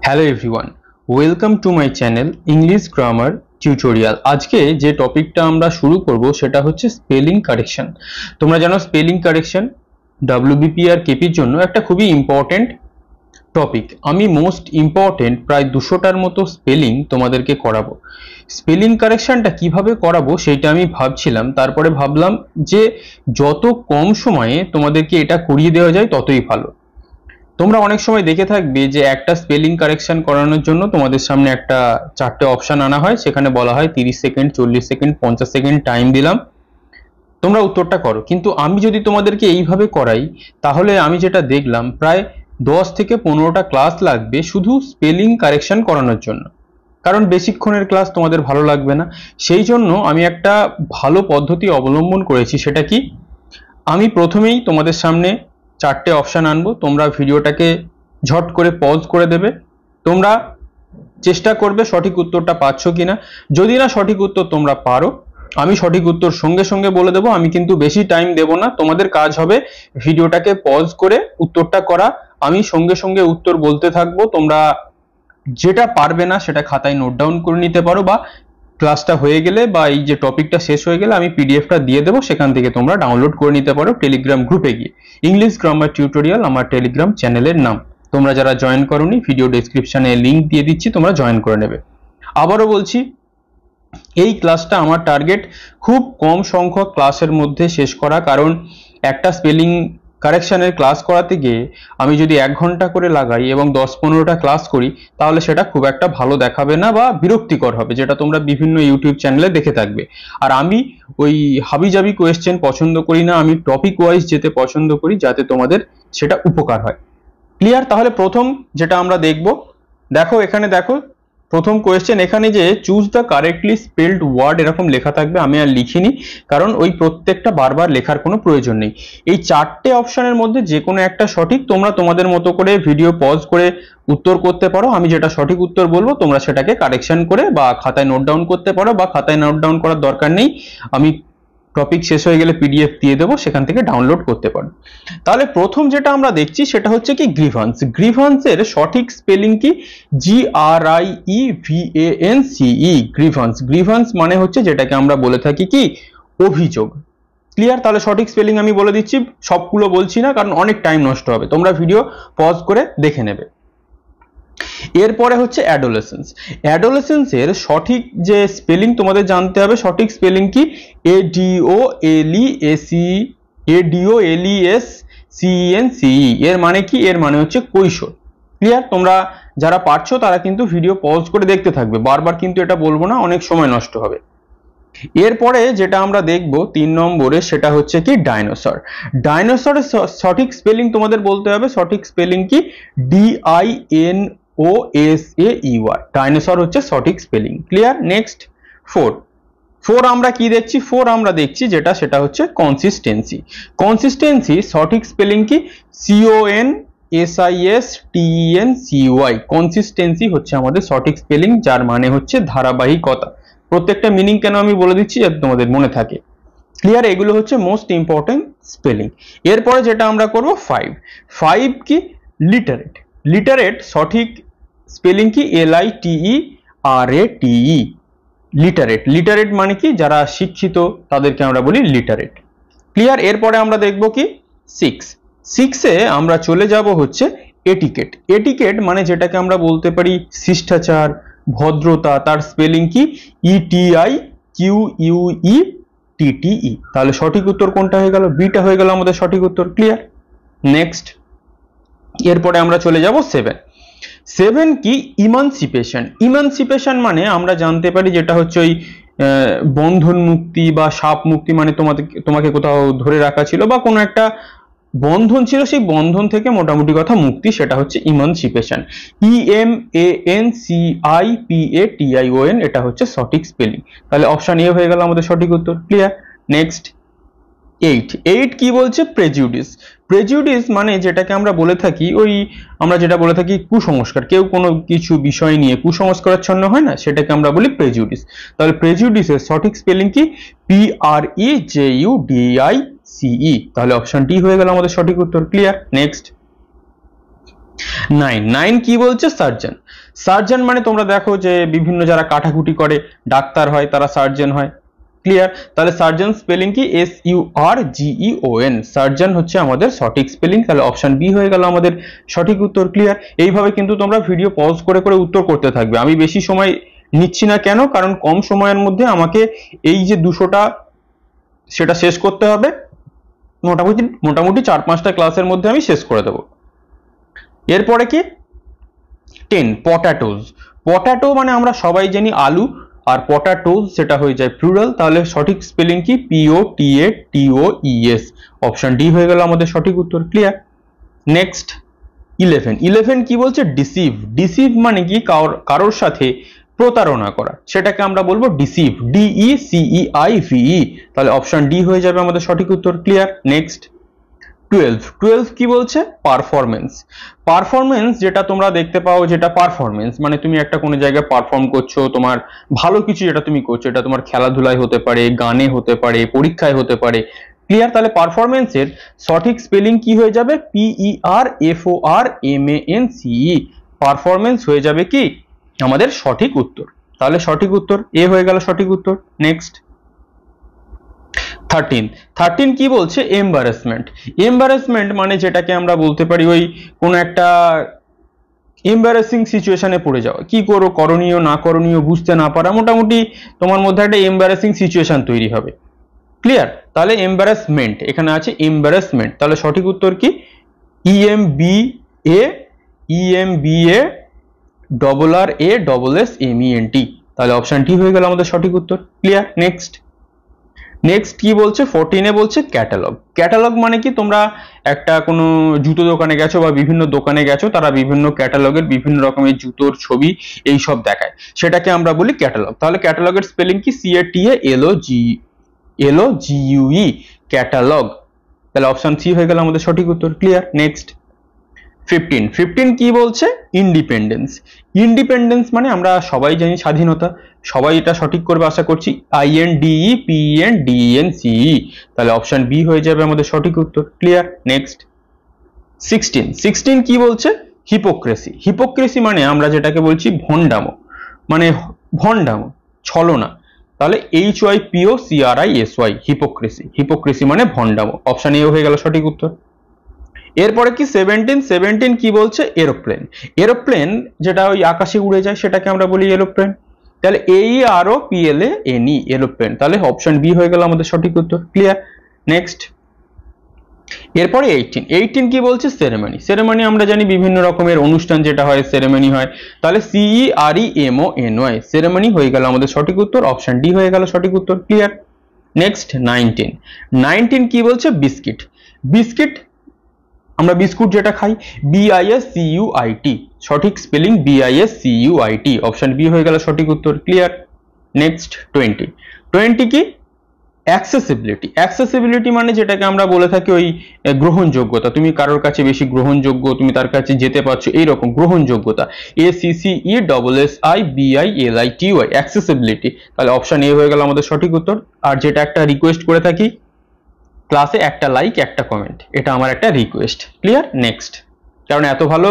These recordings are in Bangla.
Hello everyone, welcome to my channel English grammar tutorial. আজকে যে টপিকটা আমরা শুরু করব সেটা হচ্ছে স্পেলিং কারেকশন। তোমরা জানো স্পেলিং কারেকশন ডব্লিউবিপি আর কেপির জন্য একটা খুবই ইম্পর্টেন্ট টপিক। আমি মোস্ট ইম্পর্টেন্ট প্রায় 200টার মতো স্পেলিং তোমাদেরকে করাবো। স্পেলিং কারেকশনটা কিভাবে করাবো সেটা আমি ভাবছিলাম, তারপরে ভাবলাম যে যত কম সময়ে তোমাদেরকে এটা করিয়ে দেওয়া যায় ততই ভালো। তোমরা অনেক সময় দেখে থাকবে যে একটা স্পেলিং কারেকশন করানোর জন্য তোমাদের সামনে একটা 4টে অপশন আনা হয়, সেখানে বলা হয় 30 সেকেন্ড, 40 সেকেন্ড, 50 সেকেন্ড টাইম দিলাম, তোমরা উত্তরটা করো। কিন্তু আমি যদি তোমাদেরকে এইভাবে করাই তাহলে আমি যেটা দেখলাম প্রায় 10 থেকে 15টা ক্লাস লাগবে শুধু স্পেলিং কারেকশন করানোর জন্য, কারণ বেশিক্ষণের ক্লাস তোমাদের ভালো লাগবে না। সেই জন্য আমি একটা ভালো পদ্ধতি অবলম্বন করেছি। সেটা কি, আমি প্রথমেই তোমাদের সামনে 4টে অপশন আনবো, তোমরা ভিডিওটাকে ঝট করে পজ করে দেবে। তোমরা চেষ্টা করবে সঠিক উত্তরটা পাচ্ছ কিনা। যদি না সঠিক উত্তর তোমরা পারো, আমি সঠিক উত্তর সঙ্গে সঙ্গে বলে দেবো। আমি কিন্তু বেশি টাইম দেব না, তোমাদের কাজ হবে ভিডিওটাকে পজ করে উত্তরটা করা। আমি সঙ্গে সঙ্গে উত্তর বলতে থাকবো, তোমরা যেটা পারবে না সেটা খাতায় নোট ডাউন করে নিতে পারো, বা ক্লাসটা হয়ে গেলে বা এই যে টপিকটা শেষ হয়ে গেলে আমি পিডিএফটা দিয়ে দেবো, সেখান থেকে তোমরা ডাউনলোড করে নিতে পারো টেলিগ্রাম গ্রুপে গিয়ে। ইংলিশ গ্রামার টিউটোরিয়াল আমার টেলিগ্রাম চ্যানেলের নাম। তোমরা যারা জয়েন করোনি ভিডিও ডেসক্রিপশনে লিংক দিয়ে দিচ্ছি, তোমরা জয়েন করে নেবে। আবারও বলছি, এই ক্লাসটা আমার টার্গেট খুব কম সংখ্যক ক্লাসের মধ্যে শেষ করা, কারণ একটা স্পেলিং কারেকশনের ক্লাস করাতে গিয়ে আমি যদি 1 ঘন্টা করে লাগাই এবং 10-15টা ক্লাস করি তাহলে সেটা খুব একটা ভালো দেখাবে না বা বিরক্তিকর হবে, যেটা তোমরা বিভিন্ন ইউটিউব চ্যানেলে দেখে থাকবে। আর আমি ওই হাবিজাবি কোয়েশ্চেন পছন্দ করি না, আমি টপিক ওয়াইজ যেতে পছন্দ করি যাতে তোমাদের সেটা উপকার হয়। ক্লিয়ার? তাহলে প্রথম যেটা আমরা দেখব, দেখো এখানে দেখো প্রথম কোয়েশ্চেন, এখানে যে choose the correctly spelled word এরকম লেখা থাকবে, আমি আর লিখিনি কারণ ওই প্রত্যেকটা বারবার লেখার কোনো প্রয়োজন নেই। এই 4টে অপশনের মধ্যে যে কোনো একটা সঠিক, তোমরা তোমাদের মতো করে ভিডিও পজ করে উত্তর করতে পারো। আমি যেটা সঠিক উত্তর বলবো তোমরা সেটাকে কারেকশন করে বা খাতায় নোট ডাউন করতে পারো, বা খাতায় নোট ডাউন করার দরকার নেই, আমি টপিক শেষ হয়ে গেলে পিডিএফ দিয়ে দেবো, সেখান থেকে ডাউনলোড করতে পারো। তাহলে প্রথম যেটা আমরা দেখছি সেটা হচ্ছে কি গ্রিভান্স। গ্রিভান্সের সঠিক স্পেলিং কি? GRIEVANCE, grievance. গ্রিভান্স মানে হচ্ছে যেটাকে আমরা বলে থাকি কি অভিযোগ। ক্লিয়ার? তাহলে সঠিক স্পেলিং আমি বলে দিচ্ছি, সবগুলো বলছি না কারণ অনেক টাইম নষ্ট হবে, তোমরা ভিডিও পজ করে দেখে নেবে। এরপরে হচ্ছে অ্যাডোলেসেন্স। অ্যাডোলেসেন্সের সঠিক যে স্পেলিং তোমাদের জানতে হবে, সঠিক স্পেলিং কি? ADOLESCENCE। এর মানে কি? এর মানে হচ্ছে কৈশোর। ক্লিয়ার? তোমরা যারা পারছো তারা কিন্তু ভিডিও পজ করে দেখতে থাকবে, বারবার কিন্তু এটা বলবো না, অনেক সময় নষ্ট হবে। এরপরে যেটা আমরা দেখব 3 নম্বরে সেটা হচ্ছে কি ডাইনোসর। ডাইনোসরের সঠিক স্পেলিং তোমাদের বলতে হবে। সঠিক স্পেলিং কি? DINOSAEY। ডাইনোসর হচ্ছে সঠিক স্পেলিং। ক্লিয়ার? নেক্সট 4 আমরা কি দেখছি? 4 আমরা দেখছি যেটা, সেটা হচ্ছে কনসিস্টেন্সি। কনসিস্টেন্সি সঠিক স্পেলিং কি? CONSISTENCY। কনসিস্টেন্সি হচ্ছে আমাদের সঠিক স্পেলিং, যার মানে হচ্ছে ধারাবাহিকতা। প্রত্যেকটা মিনিং কেন আমি বলে দিচ্ছি যাতে তোমাদের মনে থাকে। ক্লিয়ার? এগুলো হচ্ছে মোস্ট ইম্পর্টেন্ট স্পেলিং। এরপরে যেটা আমরা করব 5 কি? লিটারেট। লিটারেট সঠিক স্পেলিং কি? LITERATE। লিটারেট। লিটারেট মানে কি? যারা শিক্ষিত তাদেরকে আমরা বলি লিটারেট। ক্লিয়ার? এরপরে আমরা দেখব কি 6 এ আমরা চলে যাব হচ্ছে এটিকেট। এটিকেট মানে যেটাকে আমরা বলতে পারি শিষ্টাচার, ভদ্রতা, তার স্পেলিং কি? ETIQUETTE। তাহলে সঠিক উত্তর কোনটা হয়ে গেল? বিটা হয়ে গেল আমাদের সঠিক উত্তর। ক্লিয়ার? নেক্সট এরপরে আমরা চলে যাব 7 কি? ইমানসিপেশন। ইমানসিপেশন মানে আমরা জানতে পারি যেটা হচ্ছে ওই বন্ধন মুক্তি বা সাপ মুক্তি, মানে তোমাকে কোথাও ধরে রাখা ছিল বা কোনো একটা বন্ধন ছিল, সেই বন্ধন থেকে মোটামুটি কথা মুক্তি, সেটা হচ্ছে ইমানসিপেশন। EMANCIPATION, এটা হচ্ছে সঠিক স্পেলিং। তাহলে অপশন এ হয়ে গেল আমাদের সঠিক উত্তর। ক্লিয়ার? নেক্সট 8 কি বলছে? প্রেজুডিস। প্রেজুডিস মানে যেটাকে আমরা বলে থাকি ওই, আমরা যেটা বলে থাকি কুসংস্কার, কেউ কোনো কিছু বিষয় নিয়ে কুসংস্কারাচ্ছন্ন হয় না, সেটাকে আমরা বলি প্রেজুডিস। তাহলে প্রেজুডিসের সঠিক স্পেলিং কি? PREJUDICE। তাহলে অপশন ডি হয়ে গেল আমাদের সঠিক উত্তর। ক্লিয়ার? নেক্সট নাইন কি বলছে? সার্জন। সার্জন মানে তোমরা দেখো যে বিভিন্ন যারা কাটাকুটি করে ডাক্তার হয় তারা সার্জন হয়। ক্লিয়ার? তাহলে সার্জন স্পেলিং কি? SURGEON। সার্জন হচ্ছে আমাদের সঠিক স্পেলিং। তাহলে অপশন বি হয়ে গেল আমাদের সঠিক উত্তর। ক্লিয়ার? এইভাবে কিন্তু তোমরা ভিডিও পজ করে করে উত্তর করতে থাকবে। আমি বেশি সময় নিচ্ছি না, কেন? কারণ কম সময়ের মধ্যে আমাকে এই যে 200টা সেটা শেষ করতে হবে। মোটামুটি 4-5টা ক্লাসের মধ্যে আমি শেষ করে দেবো। এরপরে কি? 10 পটাটোজ। পটাটো মানে আমরা সবাই জানি আলু, আর পটাটোজ সেটা হয়ে যায় প্লুরাল। তাহলে সঠিক স্পেলিং কি? POTATOES। অপশন ডি হয়ে গেল আমাদের সঠিক উত্তর। ক্লিয়ার? নেক্সট 11 কি বলছে? ডিসিভ। ডিসিভ মানে কি? কারোর সাথে প্রতারণা করা, সেটাকে আমরা বলবো ডিসিভ। DECEIVE। তাহলে অপশন ডি হয়ে যাবে আমাদের সঠিক উত্তর। ক্লিয়ার? নেক্সট 12 কি বলছে? পারফরমেন্স। পারফরমেন্স যেটা তোমরা দেখতে পাও, যেটা পারফরমেন্স মানে তুমি একটা কোনো জায়গায় পারফর্ম করছো, তোমার ভালো কিছু যেটা তুমি করছো, এটা তোমার খেলাধুলায় হতে পারে, গানে হতে পারে, পরীক্ষায় হতে পারে। ক্লিয়ার? তাহলে পারফরমেন্সের সঠিক স্পেলিং কি হয়ে যাবে? PERFORMANCE। পারফরমেন্স হয়ে যাবে কি আমাদের সঠিক উত্তর। তাহলে সঠিক উত্তর এ হয়ে গেল সঠিক উত্তর। নেক্সট 13 কি বলছে? এম্বারাসমেন্ট। এম্বারাসমেন্ট মানে যেটাকে আমরা বলতে পারি ওই কোন একটা এম্বারাসিং সিচুয়েশনে পড়ে যাওয়া, কি করো, করণীয় না করণীয় বুঝতে না পারা, মোটামুটি তোমার মধ্যে একটা এম্বারাসিং সিচুয়েশন তৈরি হবে। ক্লিয়ার? তাহলে এম্বারাসমেন্ট, এখানে আছে এম্বারাসমেন্ট। তাহলে সঠিক উত্তর কি? EMBARRASSMENT। তাহলে অপশন ডি হয়ে গেল আমাদের সঠিক উত্তর। ক্লিয়ার? নেক্সট কি বলছে? 14 বলছে ক্যাটালগ। ক্যাটালগ মানে কি? তোমরা একটা কোনো জুতো দোকানে গেছো বা বিভিন্ন দোকানে গেছো, তারা বিভিন্ন ক্যাটালগের বিভিন্ন রকমের জুতোর ছবি এই সব দেখায়, সেটাকে আমরা বলি ক্যাটালগ। তাহলে ক্যাটালগের স্পেলিং কি? CATALOGUE catalogue. তাহলে অপশন সি হয়ে গেল আমাদের সঠিক উত্তর। ক্লিয়ার? নেক্সট 15 কি বলছে? ইন্ডিপেন্ডেন্স। ইন্ডিপেন্ডেন্স মানে আমরা সবাই জানি স্বাধীনতা, সবাই এটা সঠিক করবে আশা করছি। INDEPENDENCE। তাহলে অপশন বি হয়ে যাবে আমাদের সঠিক উত্তর। ক্লিয়ার? নেক্সট 16 কি বলছে? হিপোক্রেসি। হিপোক্রেসি মানে আমরা যেটাকে বলছি ভণ্ডামো, মানে ভণ্ডামো, ছলনা। তাহলে HYPOCRISY হিপোক্রেসি। হিপোক্রেসি মানে ভণ্ডামো। অপশন এ হয়ে গেল সঠিক উত্তর। এরপরে কি 17 কি বলছে? এরোপ্লেন। এরোপ্লেন যেটা ওই আকাশে উড়ে যায়, সেটাকে আমরা বলি এরোপ্লেন। তাহলে AEROPLANE এরোপ্লেন। তাহলে অপশন বি হয়ে গেল আমাদের সঠিক উত্তর। ক্লিয়ার? নেক্সট এরপরে 18 কি বলছে? সেরেমনি। সেরেমনি আমরা জানি বিভিন্ন রকমের অনুষ্ঠান যেটা হয়, সেরেমনি হয়। তাহলে CEREMONY সেরেমনি হয়ে গেল আমাদের সঠিক উত্তর। অপশন ডি হয়ে গেল সঠিক উত্তর। ক্লিয়ার? নেক্সট 19 কি বলছে? বিস্কিট। বিস্কিট আমরা বিস্কুট যেটা খাই, BISCUIT সঠিক স্পেলিং BISCUIT। অপশন বি হয়ে গেল সঠিক উত্তর। ক্লিয়ার? নেক্সট 20 কি? অ্যাক্সেসিবিলিটি। অ্যাক্সেসিবিলিটি মানে যেটাকে আমরা বলে থাকি ওই গ্রহণযোগ্যতা, তুমি কারোর কাছে বেশি গ্রহণযোগ্য, তুমি তার কাছে যেতে পারছো, এইরকম গ্রহণযোগ্যতা। ACCESSIBILITY accessibility. তাহলে অপশন এ হয়ে গেল আমাদের সঠিক উত্তর। আর যেটা একটা রিকোয়েস্ট করে থাকি ক্লাসে, একটা লাইক একটা কমেন্ট, এটা আমার একটা রিকোয়েস্ট। ক্লিয়ার? নেক্সট, কারণ এত ভালো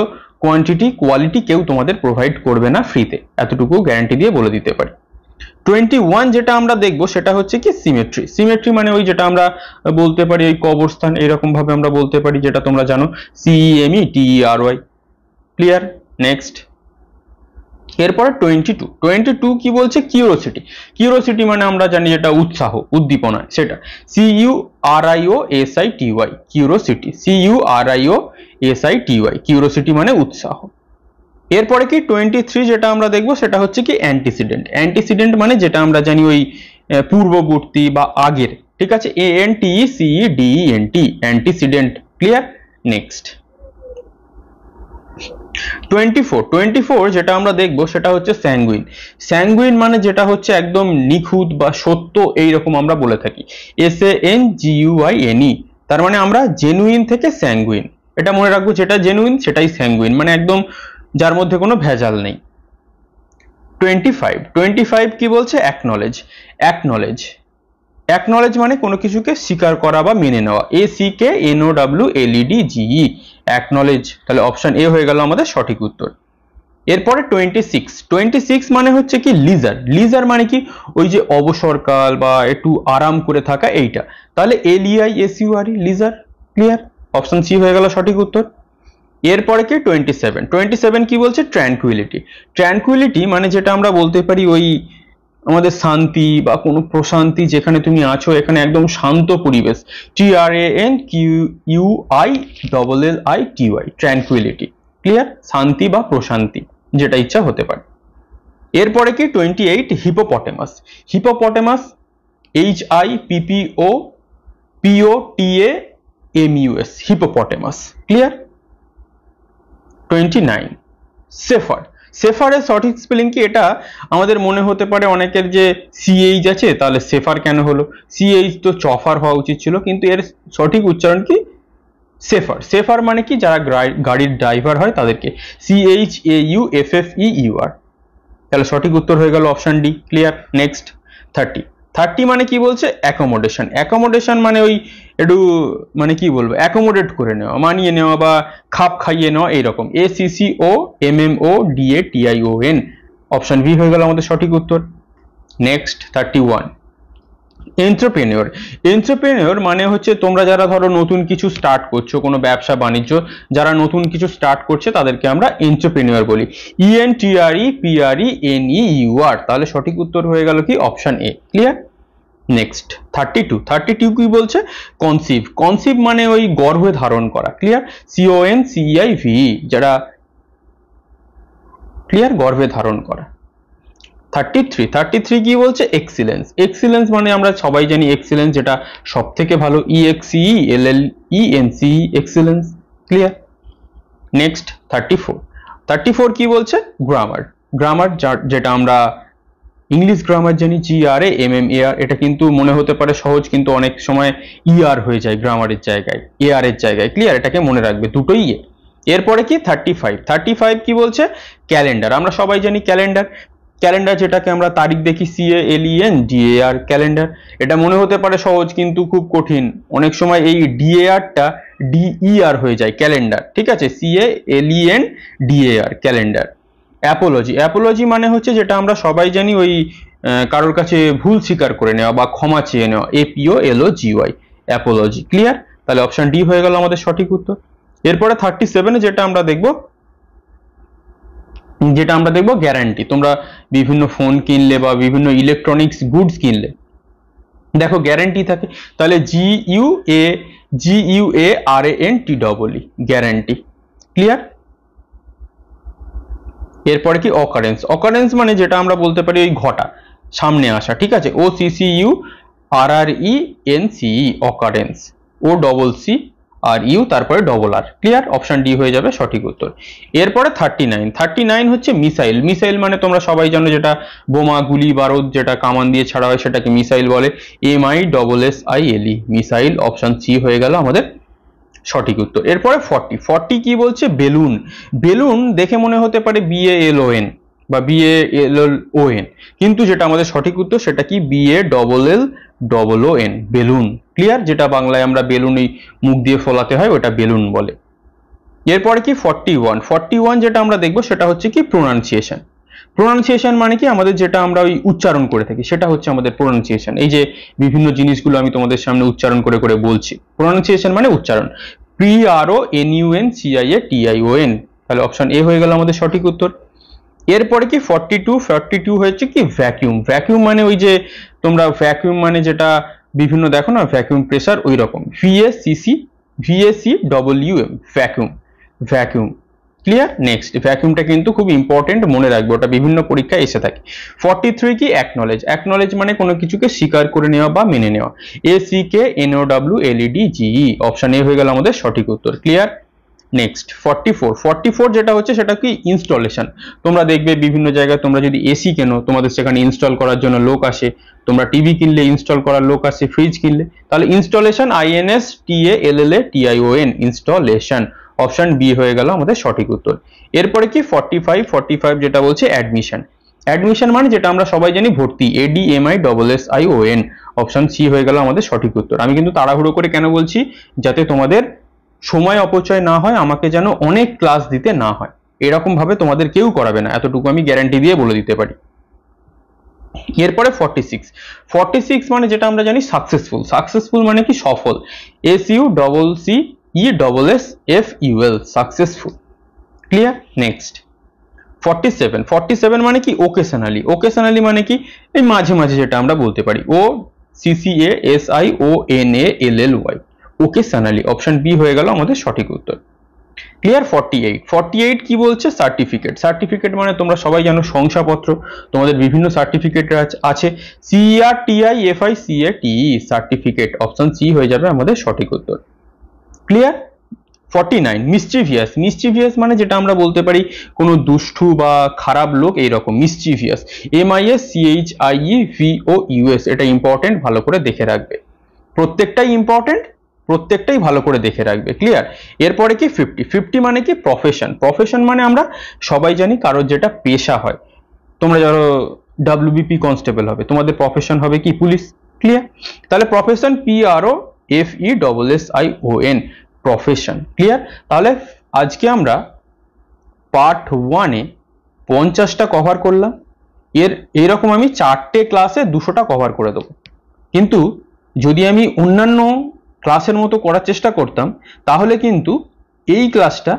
কোয়ালিটি কেউ তোমাদের প্রোভাইড করবে না ফ্রিতে, এতটুকু গ্যারান্টি দিয়ে বলে দিতে পারি। 21 যেটা আমরা দেখবো সেটা হচ্ছে কি? সিমেট্রি। সিমেট্রি মানে ওই যেটা আমরা বলতে পারি ওই কবরস্থান, এরকম ভাবে আমরা বলতে পারি, যেটা তোমরা জানো CEMETERY। ক্লিয়ার? নেক্সট এরপরে 22 কি বলছে? কিউরিওসিটি। কিউরিওসিটি মানে আমরা জানি যেটা উৎসাহ, উদ্দীপনা, সেটা CURIOSITY কিউরিওসিটি। CURIOSITY কিউরিওসিটি মানে উৎসাহ। এরপরে কি 23 যেটা আমরা দেখবো সেটা হচ্ছে কি? অ্যান্টিসিডেন্ট। অ্যান্টিসিডেন্ট মানে যেটা আমরা জানি ওই পূর্ববর্তী বা আগের। ঠিক আছে? ANTECEDENT antecedent. ক্লিয়ার? নেক্সট 24 যেটা আমরা দেখবো সেটা হচ্ছে স্যাঙ্গুইন। স্যাঙ্গুইন মানে যেটা হচ্ছে একদম নিখুঁত বা সত্য, এইরকম আমরা বলে থাকি SANGUINE। তার মানে আমরা জেনুইন থেকে স্যাঙ্গুইন, এটা মনে রাখবো, যেটা জেনুইন সেটাই স্যাঙ্গুইন, মানে একদম যার মধ্যে কোনো ভেজাল নেই। 25 কি বলছে? অ্যাকনলেজ। অ্যাকনলেজ অ্যাকনলেজ মানে কোনো কিছুকে স্বীকার করা বা মেনে নেওয়া, ACKNOWLEDGE অ্যাকনলেজ। তাহলে অপশন এ হয়ে গেল আমাদের সঠিক উত্তর। এরপরে 26 মানে হচ্ছে কি লিজার। লিজার মানে কি ওই যে অবসরকাল বা একটু আরাম করে থাকা এইটা, তাহলে LEISURE লিজার। ক্লিয়ার, অপশন সি হয়ে গেল সঠিক উত্তর। এরপরে কি 27 কি বলছে? ট্র্যাঙ্কুইলিটি। ট্র্যাঙ্কুইলিটি মানে যেটা আমরা বলতে পারি ওই আমাদের শান্তি বা কোনো প্রশান্তি, যেখানে তুমি আছো এখানে একদম শান্ত পরিবেশ, TRANQUILLITY ট্র্যাঙ্কুইলিটি। ক্লিয়ার, শান্তি বা প্রশান্তি যেটা ইচ্ছা হতে পারে। এরপরে কি 28 hippopotamus. Hippopotamus HIPPOPOTAMUS hippopotamus. Clear. 29 safer. সেফারের সঠিক স্পেলিং কি? এটা আমাদের মনে হতে পারে অনেকের যে CH আছে, তাহলে সেফার কেন হলো? CH তো চফার হওয়া উচিত ছিল, কিন্তু এর সঠিক উচ্চারণ কি? সেফার। সেফার মানে কি? যারা গাড়ির ড্রাইভার হয় তাদেরকে, CHAUFFEUR। তাহলে সঠিক উত্তর হয়ে গেল অপশন ডি। ক্লিয়ার। নেক্সট 30 মানে কি বলছে? অ্যাকোমোডেশন। অ্যাকোমোডেশন মানে ওই একটু মানে কি বলবো, অ্যাকোমোডেট করে নেওয়া, মানিয়ে নেওয়া বা খাপ খাইয়ে নেওয়া এইরকম, ACCOMMODATION অপশন বি হয়ে গেল আমাদের সঠিক উত্তর। নেক্সট 31 এন্টারপ্রেনিওর। এন্টারপ্রেনিওর মানে হচ্ছে তোমরা যারা ধরো নতুন কিছু স্টার্ট করছো, কোনো ব্যবসা বাণিজ্য যারা নতুন কিছু স্টার্ট করছে তাদেরকে আমরা এন্টারপ্রেনিওর বলি, ENTREPRENEUR। তাহলে সঠিক উত্তর হয়ে গেল কি? Option A. ক্লিয়ার। নেক্সট 32 কি বলছে? কনসিভ। কনসিভ মানে ওই গর্ভে ধারণ করা। ক্লিয়ার, CONCEIVE যারা ক্লিয়ার, গর্ভে ধারণ করা। 33 কি বলছে? এক্সিলেন্স। এক্সিলেন্স মানে আমরা সবাই জানি এক্সিলেন্স যেটা সব থেকে ভালো, EXCELLENCE এক্সিলেন্স। ক্লিয়ার। নেক্সট 34 কি বলছে? গ্রামার। গ্রামার যেটা আমরা ইংলিশ গ্রামার জানি, GRAMMAR। এটা কিন্তু মনে হতে পারে সহজ, কিন্তু অনেক সময় ER হয়ে যায় গ্রামারের জায়গায়, AR এর জায়গায়। ক্লিয়ার, এটাকে মনে রাখবে, দুটোই এ। এরপরে কি 35 কি বলছে? ক্যালেন্ডার। আমরা সবাই জানি ক্যালেন্ডার। ক্যালেন্ডার যেটাকে আমরা তারিখ দেখি, CALENDAR ক্যালেন্ডার। এটা মনে হতে পারে সহজ, কিন্তু খুব কঠিন। অনেক সময় এই DARটা DER হয়ে যায়, ক্যালেন্ডার। ঠিক আছে, CALENDAR ক্যালেন্ডার। অ্যাপোলজি। অ্যাপোলজি মানে হচ্ছে যেটা আমরা সবাই জানি ওই কারোর কাছে ভুল স্বীকার করে নেওয়া বা ক্ষমা চেয়ে নেওয়া, APOLOGY অ্যাপোলজি। ক্লিয়ার। তাহলে অপশন ডি হয়ে গেল আমাদের সঠিক উত্তর। এরপরে 37 যেটা আমরা দেখব গ্যারান্টি। তোমরা বিভিন্ন ফোন কিনলে বা বিভিন্ন ইলেকট্রনিক্স গুডস কিনলে দেখো গ্যারান্টি থাকে, তাহলে GUARANTEE গ্যারান্টি। ক্লিয়ার। এরপরে কি? অকারেন্স। অকারেন্স মানে যেটা আমরা বলতে পারি ওই ঘটা, সামনে আসা। ঠিক আছে, OCCURRENCE অকারেন্স, OCCRU তারপরে RR। ক্লিয়ার, অপশন ডি হয়ে যাবে সঠিক উত্তর। এরপরে 39 হচ্ছে মিসাইল। মিসাইল মানে তোমরা সবাই জানো যেটা বোমা, গুলি, বারুদ যেটা কামান দিয়ে ছাড়া হয় সেটাকে মিসাইল বলে, MISSILE মিসাইল। অপশন সি হয়ে গেল আমাদের সঠিক উত্তর। এরপরে 40 কি বলছে? বেলুন। বেলুন দেখে মনে হতে পারে BALON বা BALLON, কিন্তু যেটা আমাদের সঠিক উত্তর সেটা কি? BALLLON balloon. ক্লিয়ার, যেটা বাংলায় আমরা বেলুনই মুখ দিয়ে ফোলাতে হয় ওটা বেলুন বলে। এরপরে কি 41 যেটা আমরা দেখবো সেটা হচ্ছে কি? প্রোনাউন্সিয়েশন। প্রোনাউন্সিয়েশন মানে কি? আমাদের যেটা আমরা ওই উচ্চারণ করে থাকি সেটা হচ্ছে আমাদের প্রোনাউন্সিয়েশন। এই যে বিভিন্ন জিনিসগুলো আমি তোমাদের সামনে উচ্চারণ করে করে বলছি, প্রোনাউন্সিয়েশন মানে উচ্চারণ। PRONUNCIATION। তাহলে অপশন এ হয়ে গেল আমাদের সঠিক উত্তর। এরপরে কি 42 হচ্ছে কি? ভ্যাকিউম। ভ্যাকিউম মানে ওই যে তোমরা ভ্যাকিউম মানে যেটা বিভিন্ন দেখো না, ভ্যাকিউম প্রেসার, ওই রকম, VACUM vacuum. Vacuum. Clear. Next ভ্যাকিউমটা কিন্তু খুব ইম্পর্টেন্ট, মনে রাখবে, ওটা বিভিন্ন পরীক্ষায় এসে থাকে। 43 কি? অ্যাকনলেজ। অ্যাকনলেজ মানে কোনো কিছুকে স্বীকার করে নেওয়া বা মেনে নেওয়া, ACKNOWLEDGE অপশন এ হয়ে গেল আমাদের সঠিক উত্তর। ক্লিয়ার। নেক্সট 44 যেটা হচ্ছে সেটা কি? ইনস্টলেশন। তোমরা দেখবে বিভিন্ন জায়গায় তোমরা যদি এসি কেনো তোমাদের সেখানে ইনস্টল করার জন্য লোক আসে, তোমরা টিভি কিনলে ইনস্টল করার লোক আসে, ফ্রিজ কিনলে, তাহলে installation, INSTALLATION installation. Option B হয়ে গেল আমাদের সঠিক উত্তর। এরপরে কি 45 যেটা বলছে অ্যাডমিশন। অ্যাডমিশন মানে যেটা আমরা সবাই জানি ভর্তি, ADMISSION, অপশন সি হয়ে গেল আমাদের সঠিক উত্তর। আমি কিন্তু তাড়াহুড়ো করে কেন বলছি, যাতে তোমাদের সময় অপচয় না হয়, আমাকে যেন অনেক ক্লাস দিতে না হয়, এরকম ভাবে তোমাদের কেউ করাবে না, এতটুকু আমি গ্যারান্টি দিয়ে বলে দিতে পারি। এরপরে 46 মানে যেটা আমরা জানি সাকসেসফুল। সাকসেসফুল মানে কি সফল, SUCCESSFUL, সাকসেসফুল। ক্লিয়ার? নেক্সট 47 মানে কি ওকেশনালি। ওকেশনালি মানে কি এই মাঝে মাঝে, যেটা আমরা বলতে পারি OCCASIONALLY, ওকেশনালি, অপশন বি হয়ে গেল আমাদের সঠিক উত্তর। ক্লিয়ার? 48 কি বলছে? সার্টিফিকেট। সার্টিফিকেট মানে তোমরা সবাই জানো শংসাপত্র, তোমাদের বিভিন্ন সার্টিফিকেট আছে, CRTIFICATE, সার্টিফিকেট, অপশন সি হয়ে যাবে আমাদের সঠিক উত্তর। ক্লিয়ার? 49 মিসচিভিয়াস। মিসচিভিয়াস মানে যেটা আমরা বলতে পারি কোনো দুষ্টু বা খারাপ লোক, এইরকম মিসচিভিয়াস, MISCHIEVOUS, এটা ইম্পর্টেন্ট, ভালো করে দেখে রাখবে, প্রত্যেকটাই ইম্পর্টেন্ট, প্রত্যেকটাই ভালো করে দেখে রাখবে। ক্লিয়ার? এরপরে কি 50 মানে কি প্রফেশন। প্রফেশন মানে আমরা সবাই জানি কারোর যেটা পেশা হয়, তোমরা যারা WBP কনস্টেবল হবে, তোমাদের প্রফেশন হবে কি পুলিশ। ক্লিয়ার? তাহলে প্রফেশন PROFESSION, প্রফেশন। ক্লিয়ার? তাহলে আজকে আমরা পার্ট 1-এ 50টা কভার করলাম, এরকম আমি 4টে ক্লাসে 200টা কভার করে দেবো। কিন্তু যদি আমি অন্যান্য ক্লাসের মতো করার চেষ্টা করতাম, তাহলে কিন্তু এই ক্লাসটা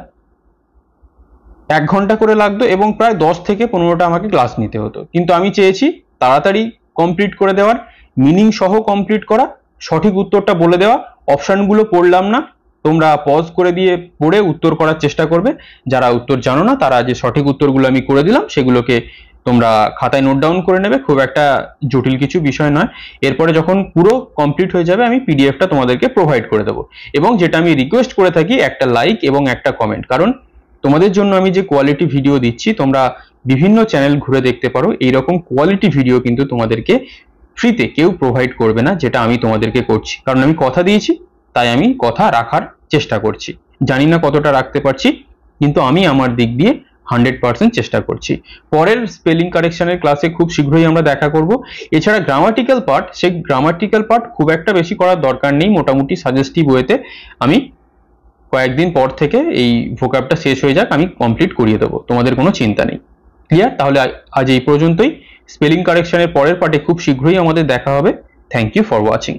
1 ঘন্টা করে লাগতো এবং প্রায় 10 থেকে 15টা আমাকে ক্লাস নিতে হতো। কিন্তু আমি চেয়েছি তাড়াতাড়ি কমপ্লিট করে দেওয়ার, মিনিং সহ কমপ্লিট করা, সঠিক উত্তরটা বলে দেওয়া। অপশনগুলো পড়লাম না, তোমরা পজ করে দিয়ে পড়ে উত্তর করার চেষ্টা করবে। যারা উত্তর জানো না, তারা যে সঠিক উত্তরগুলো আমি করে দিলাম সেগুলোকে তোমরা খাতায় নোট ডাউন করে নেবে, খুব একটা জটিল কিছু বিষয় নয়। এরপরে যখন পুরো কমপ্লিট হয়ে যাবে, আমি পিডিএফটা তোমাদেরকে প্রোভাইড করে দেবো। এবং যেটা আমি রিকোয়েস্ট করে থাকি, একটা লাইক এবং একটা কমেন্ট, কারণ তোমাদের জন্য আমি যে কোয়ালিটি ভিডিও দিচ্ছি, তোমরা বিভিন্ন চ্যানেল ঘুরে দেখতে পারো, এইরকম কোয়ালিটি ভিডিও কিন্তু তোমাদেরকে ফ্রিতে কেউ প্রোভাইড করবে না, যেটা আমি তোমাদেরকে করছি। কারণ আমি কথা দিয়েছি, তাই আমি কথা রাখার চেষ্টা করছি। জানি না কতটা রাখতে পারছি, কিন্তু আমি আমার দিক দিয়ে 100% চেষ্টা করছি। পরের স্পেলিং কারেকশনের ক্লাসে খুব শীঘ্রই আমরা দেখা করব। এছাড়া গ্রামাটিক্যাল পার্ট, সেই গ্রামাটিক্যাল পার্ট খুব একটা বেশি করার দরকার নেই, মোটামুটি সাজেস্টিভ ওয়েতে আমি কয়েকদিন পর থেকে এই ভোকাবটা শেষ হয়ে যাক, আমি কমপ্লিট করিয়ে দেবো, তোমাদের কোনো চিন্তা নেই। ক্লিয়ার? তাহলে আজ এই পর্যন্তই। স্পেলিং কারেকশনের পরের পার্টে খুব শীঘ্রই আমাদের দেখা হবে। Thank you for watching.